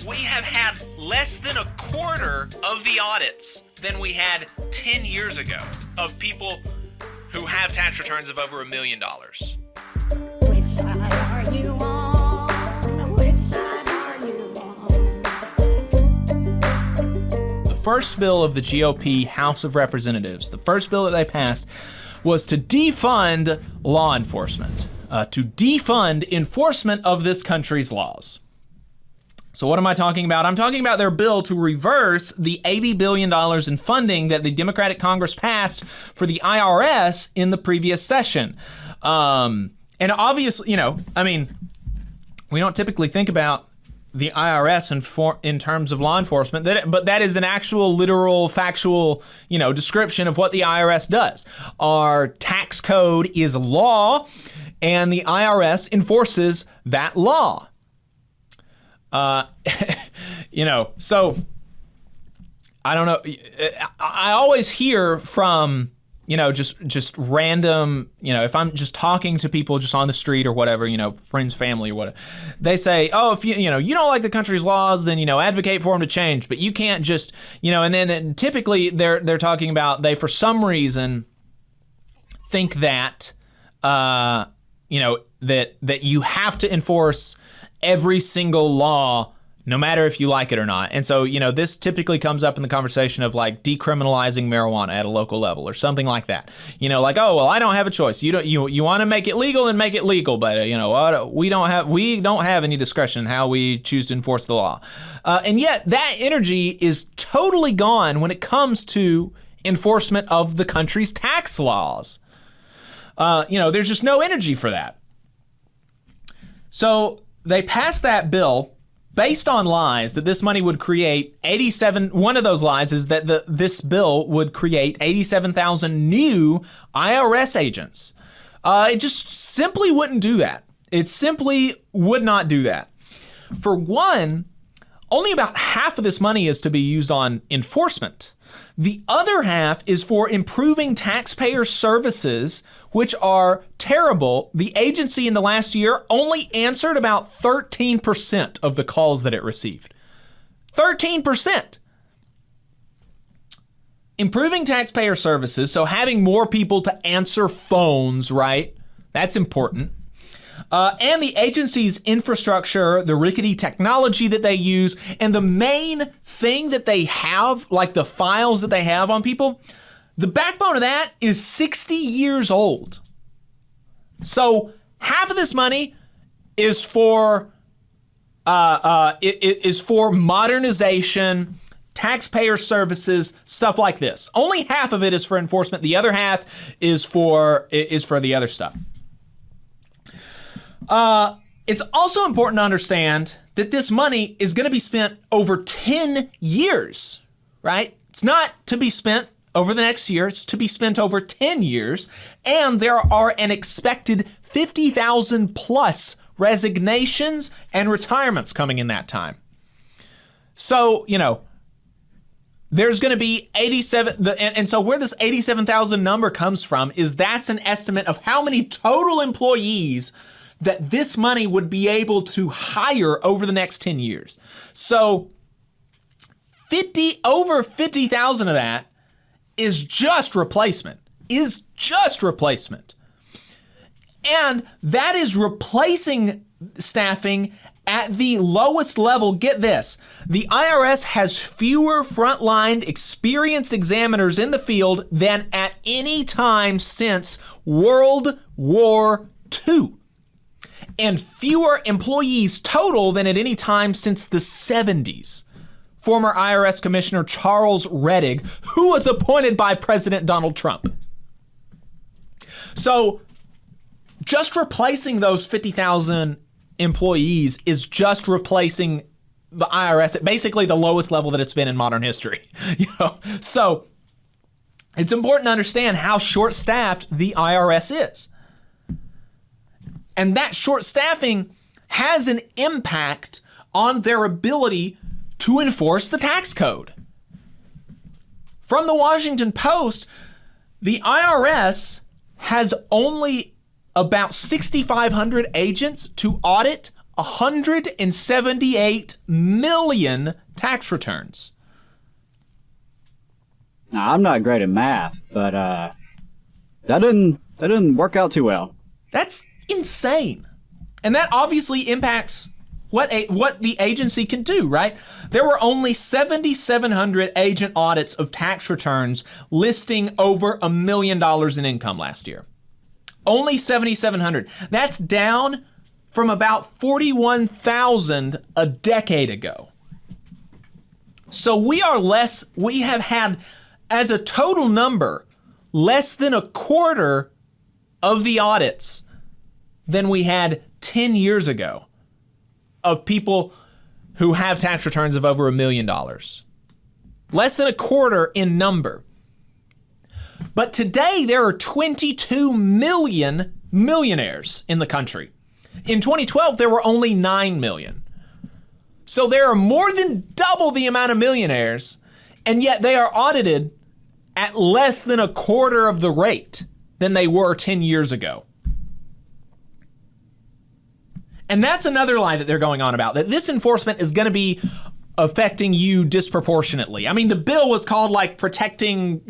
we have had less than a quarter of the audits than we had 10 years ago of people who have tax returns of over $1 million. Which side are you on? Which side are you on? The first bill of the GOP House of Representatives, the first bill that they passed, was to defund law enforcement, to defund enforcement of this country's laws. So what am I talking about? I'm talking about their bill to reverse the $80 billion in funding that the Democratic Congress passed for the IRS in the previous session. And obviously, we don't typically think about the IRS in terms of law enforcement, but that is an actual, literal, factual, description of what the IRS does. Our tax code is law, and the IRS enforces that law. So I don't know. I always hear from, just random, if I'm just talking to people just on the street or whatever, friends, family or whatever, they say, oh, if you don't like the country's laws, then, advocate for them to change, but you can't just, and typically they're talking about, they, for some reason, think that, that you have to enforce every single law, no matter if you like it or not. And so, this typically comes up in the conversation of like decriminalizing marijuana at a local level or something like that. Like, oh, well, I don't have a choice. You want to make it legal, then make it legal. But we don't have any discretion in how we choose to enforce the law. And yet that energy is totally gone when it comes to enforcement of the country's tax laws. There's just no energy for that. So they passed that bill based on lies that this money would create 87. One of those lies is that this bill would create 87,000 new IRS agents. It just simply wouldn't do that. It simply would not do that. For one, only about half of this money is to be used on enforcement. The other half is for improving taxpayer services, which are terrible. The agency in the last year only answered about 13% of the calls that it received. 13%. Improving taxpayer services, so having more people to answer phones, right? That's important. And the agency's infrastructure, the rickety technology that they use, and the main thing that they have, like the files that they have on people, the backbone of that is 60 years old. So half of this money is for modernization, taxpayer services, stuff like this. Only half of it is for enforcement. The other half is for the other stuff. It's also important to understand that this money is going to be spent over 10 years, right? It's not to be spent over the next year. It's to be spent over 10 years. And there are an expected 50,000 plus resignations and retirements coming in that time. So, there's going to be 87, and so where this 87,000 number comes from is that's an estimate of how many total employees that this money would be able to hire over the next 10 years. So over 50,000 of that is just replacement, And that is replacing staffing at the lowest level. Get this, the IRS has fewer frontline experienced examiners in the field than at any time since World War II. And fewer employees total than at any time since the 70s. Former IRS Commissioner Charles Rettig, who was appointed by President Donald Trump. So just replacing those 50,000 employees is just replacing the IRS at basically the lowest level that it's been in modern history. So it's important to understand how short-staffed the IRS is. And that short staffing has an impact on their ability to enforce the tax code. From the Washington Post, the IRS has only about 6,500 agents to audit 178 million tax returns. Now, I'm not great at math, but that didn't work out too well. That's insane. And that obviously impacts what the agency can do, right? There were only 7,700 agent audits of tax returns listing over $1 million in income last year. Only 7,700. That's down from about 41,000 a decade ago. So we have had, as a total number, less than a quarter of the audits than we had 10 years ago of people who have tax returns of over $1 million. Less than a quarter in number. But today there are 22 million millionaires in the country. In 2012, there were only 9 million. So there are more than double the amount of millionaires, and yet they are audited at less than a quarter of the rate than they were 10 years ago. And that's another lie that they're going on about, that this enforcement is going to be affecting you disproportionately. I mean, the bill was called like protecting,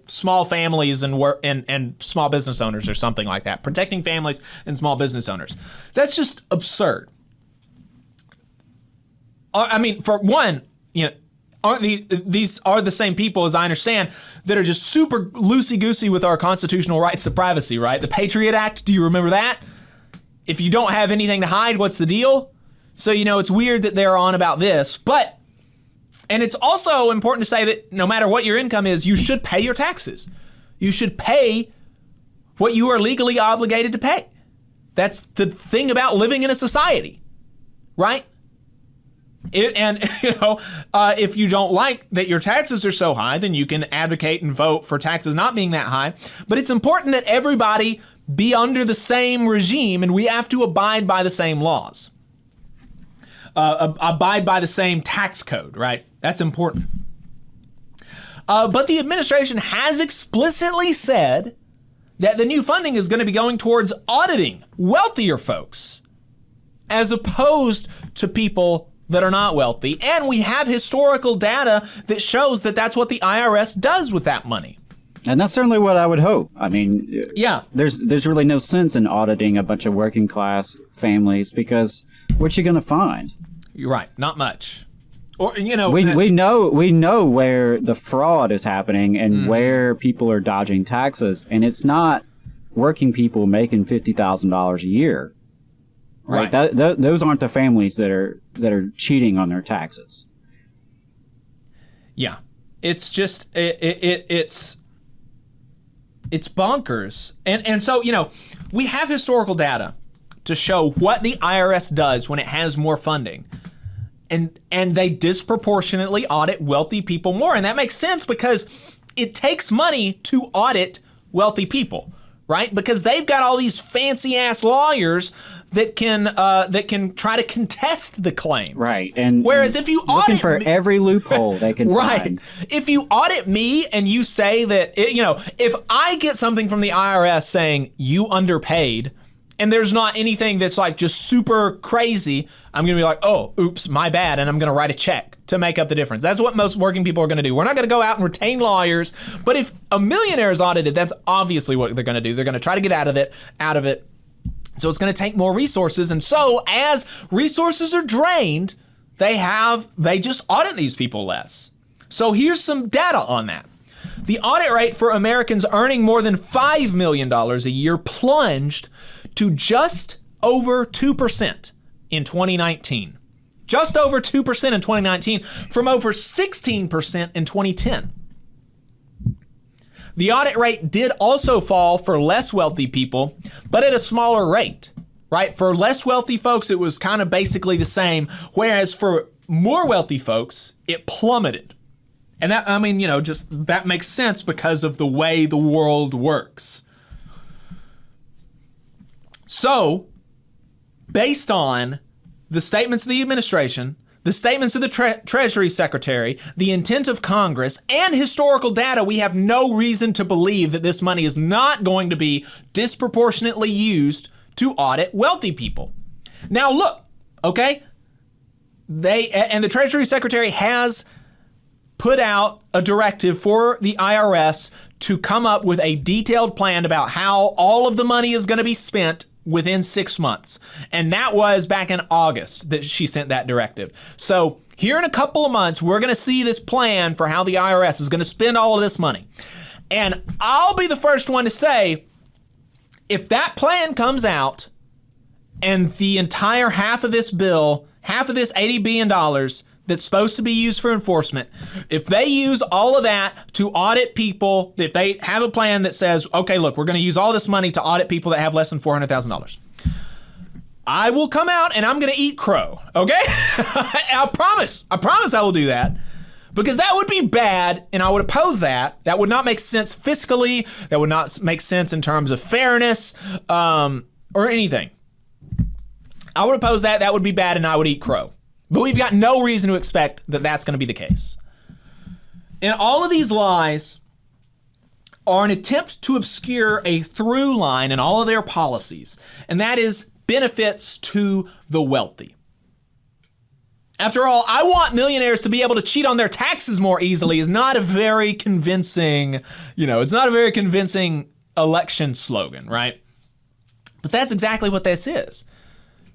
small families and small business owners or something like that. Protecting families and small business owners. That's just absurd. I mean, for one, aren't these are the same people, as I understand, that are just super loosey-goosey with our constitutional rights to privacy, right? The Patriot Act, do you remember that? If you don't have anything to hide, what's the deal? So, it's weird that they're on about this, and it's also important to say that no matter what your income is, you should pay your taxes. You should pay what you are legally obligated to pay. That's the thing about living in a society, right? If you don't like that your taxes are so high, then you can advocate and vote for taxes not being that high. But it's important that everybody be under the same regime, and we have to abide by the same laws. Abide by the same tax code, right? That's important. But the administration has explicitly said that the new funding is going to be going towards auditing wealthier folks as opposed to people that are not wealthy. And we have historical data that shows that that's what the IRS does with that money. And that's certainly what I would hope. I mean, yeah, there's really no sense in auditing a bunch of working class families, because what you going to find? You're right, not much. Or we know where the fraud is happening and where people are dodging taxes, and it's not working people making $50,000 a year. Right. Those aren't the families that are cheating on their taxes. Yeah, it's just it's bonkers, and so we have historical data to show what the IRS does when it has more funding, and they disproportionately audit wealthy people more, and that makes sense because it takes money to audit wealthy people. Right? Because they've got all these fancy ass lawyers that can try to contest the claims. Right. And whereas if you audit looking for every loophole they can find. If you audit me and you say that if I get something from the IRS saying you underpaid and there's not anything that's like just super crazy, I'm going to be like, oh, oops, my bad, and I'm going to write a check to make up the difference. That's what most working people are going to do. We're not going to go out and retain lawyers, but if a millionaire is audited, that's obviously what they're going to do. They're going to try to get out of it. So it's going to take more resources, and so as resources are drained, they just audit these people less. So here's some data on that. The audit rate for Americans earning more than $5 million a year plunged to just over 2% in 2019. Just over 2% in 2019 from over 16% in 2010. The audit rate did also fall for less wealthy people, but at a smaller rate, right? For less wealthy folks, it was kind of basically the same, whereas for more wealthy folks, it plummeted. And that, that makes sense because of the way the world works. So, based on the statements of the administration, the statements of the Treasury Secretary, the intent of Congress, and historical data, we have no reason to believe that this money is not going to be disproportionately used to audit wealthy people. Now look, Okay? And the Treasury Secretary has put out a directive for the IRS to come up with a detailed plan about how all of the money is going to be spent within 6 months. And that was back in August that she sent that directive. So here in a couple of months, we're going to see this plan for how the IRS is going to spend all of this money. And I'll be the first one to say, if that plan comes out and the entire half of this bill, half of this $80 billion that's supposed to be used for enforcement, if they use all of that to audit people, if they have a plan that says, okay, look, we're going to use all this money to audit people that have less than $400,000, I will come out and I'm going to eat crow, okay? I promise I will do that. Because that would be bad, and I would oppose that. That would not make sense fiscally. That would not make sense in terms of fairness or anything. I would oppose that. That would be bad, and I would eat crow. But we've got no reason to expect that that's going to be the case. And all of these lies are an attempt to obscure a through line in all of their policies, and that is benefits to the wealthy. After all, I want millionaires to be able to cheat on their taxes more easily is not a very convincing, it's not a very convincing election slogan, right? But that's exactly what this is.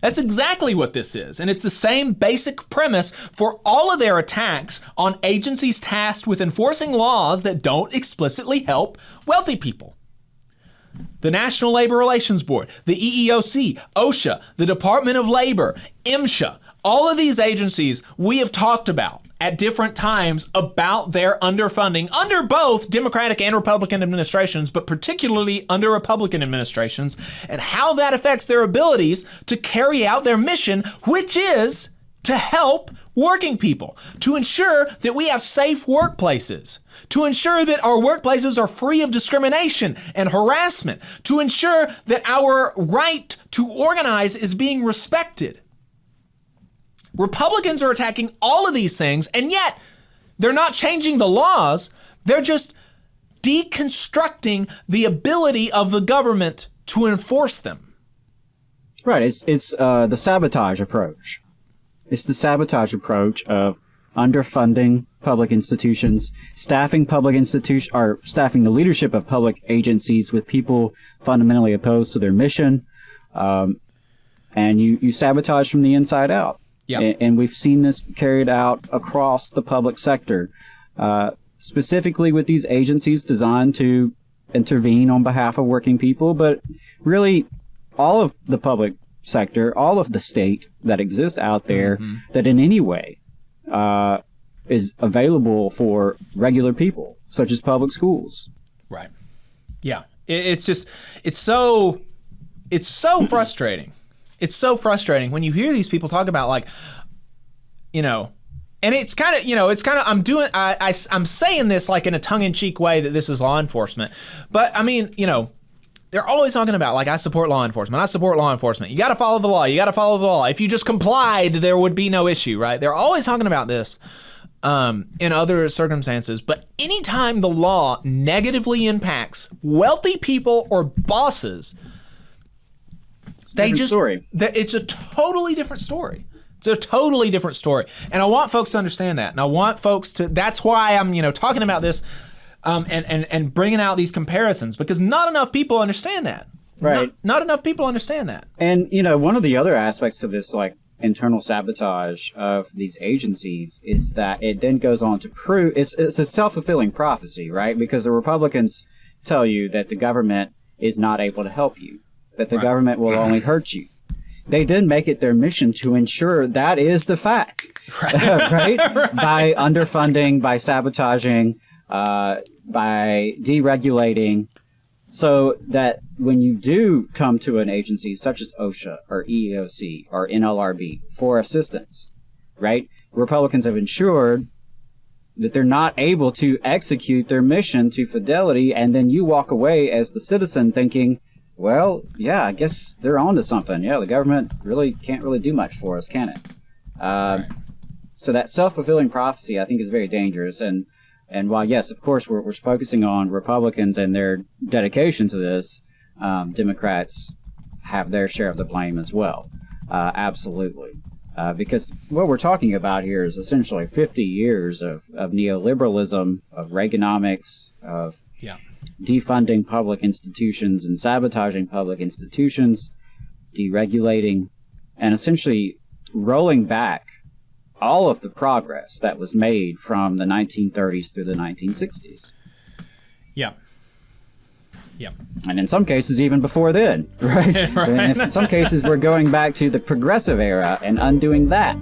That's exactly what this is. And it's the same basic premise for all of their attacks on agencies tasked with enforcing laws that don't explicitly help wealthy people. The National Labor Relations Board, the EEOC, OSHA, the Department of Labor, MSHA, all of these agencies we have talked about at different times about their underfunding under both Democratic and Republican administrations, but particularly under Republican administrations, and how that affects their abilities to carry out their mission, which is to help working people, to ensure that we have safe workplaces, to ensure that our workplaces are free of discrimination and harassment, to ensure that our right to organize is being respected. Republicans are attacking all of these things, and yet they're not changing the laws. They're just deconstructing the ability of the government to enforce them. Right. It's the sabotage approach. It's the sabotage approach of underfunding public institutions, staffing the leadership of public agencies with people fundamentally opposed to their mission, and you sabotage from the inside out. Yep. And we've seen this carried out across the public sector, specifically with these agencies designed to intervene on behalf of working people. But really, all of the public sector, all of the state that exists out there that in any way is available for regular people, such as public schools. Right. Yeah. It's so frustrating. It's so frustrating when you hear these people talk about and it's kind of, I'm saying this like in a tongue-in-cheek way that this is law enforcement. But I mean, they're always talking about I support law enforcement. I support law enforcement. You got to follow the law. You got to follow the law. If you just complied, there would be no issue, right? They're always talking about this in other circumstances. But anytime the law negatively impacts wealthy people or bosses, it's a totally different story. It's a totally different story. And I want folks to understand that. And I want folks to, that's why I'm, talking about this and bringing out these comparisons, because not enough people understand that. Right. Not enough people understand that. And, one of the other aspects to this, internal sabotage of these agencies is that it then goes on to prove, it's a self-fulfilling prophecy, right? Because the Republicans tell you that the government is not able to help you, that the government will only hurt you. They then make it their mission to ensure that is the fact, right? By underfunding, by sabotaging, by deregulating, so that when you do come to an agency such as OSHA or EEOC or NLRB for assistance, right? Republicans have ensured that they're not able to execute their mission to fidelity, and then you walk away as the citizen thinking, well, yeah, I guess they're on to something. Yeah, the government really can't really do much for us, can it? So that self-fulfilling prophecy, I think, is very dangerous. And while, yes, of course, we're focusing on Republicans and their dedication to this, Democrats have their share of the blame as well. Absolutely. Because what we're talking about here is essentially 50 years of neoliberalism, of Reaganomics, of Yeah. defunding public institutions and sabotaging public institutions, deregulating, and essentially rolling back all of the progress that was made from the 1930s through the 1960s. Yeah. Yeah. And in some cases, even before then, right? And in some cases, we're going back to the progressive era and undoing that.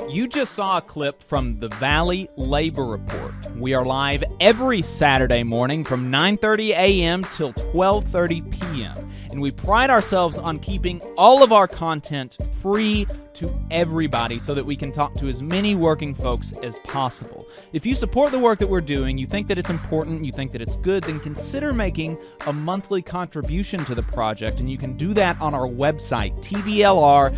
You just saw a clip from the Valley Labor Report. We are live every Saturday morning from 9:30 a.m. till 12:30 p.m. And we pride ourselves on keeping all of our content free to everybody so that we can talk to as many working folks as possible. If you support the work that we're doing, you think that it's important, you think that it's good, then consider making a monthly contribution to the project, and you can do that on our website, tvlr.fm.